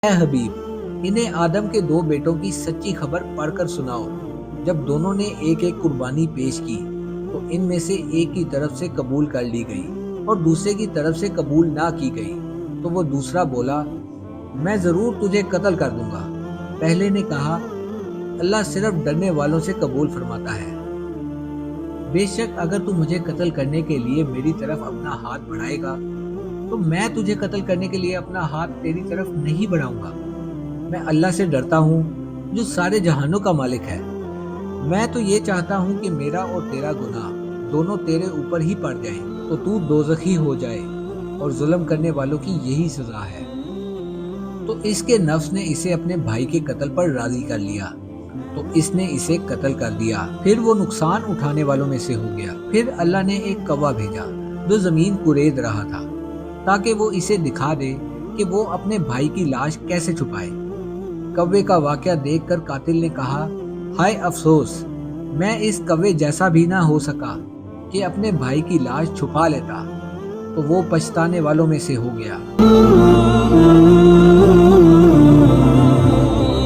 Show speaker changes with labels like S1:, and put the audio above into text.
S1: اے حبیب، انہیں آدم کے دو بیٹوں کی سچی خبر پڑھ کر سناؤ۔ جب دونوں نے ایک ایک قربانی پیش کی تو ان میں سے ایک کی طرف سے قبول کر لی گئی اور دوسرے کی طرف سے قبول نہ کی گئی تو وہ دوسرا بولا، میں ضرور تجھے قتل کر دوں گا۔ پہلے نے کہا، اللہ صرف ڈرنے والوں سے قبول فرماتا ہے۔ بے شک اگر تو مجھے قتل کرنے کے لیے میری طرف اپنا ہاتھ بڑھائے گا تو میں تجھے قتل کرنے کے لیے اپنا ہاتھ تیری طرف نہیں بڑھاؤں گا۔ میں اللہ سے ڈرتا ہوں جو سارے جہانوں کا مالک ہے۔ میں تو یہ چاہتا ہوں کہ میرا اور تیرا گناہ دونوں تیرے اوپر ہی پڑ جائیں تو تو دوزخی ہو جائے، اور ظلم کرنے والوں کی یہی سزا ہے۔ تو اس کے نفس نے اسے اپنے بھائی کے قتل پر راضی کر لیا تو اس نے اسے قتل کر دیا۔ پھر وہ نقصان اٹھانے والوں میں سے ہو گیا۔ پھر اللہ نے ایک کوا بھیجا جو زمین کورید رہا تھا تاکہ وہ اسے دکھا دے کہ وہ اپنے بھائی کی لاش کیسے چھپائے۔ کوے کا واقعہ دیکھ کر قاتل نے کہا، ہائے افسوس، میں اس کوے جیسا بھی نہ ہو سکا کہ اپنے بھائی کی لاش چھپا لیتا۔ تو وہ پچھتانے والوں میں سے ہو گیا۔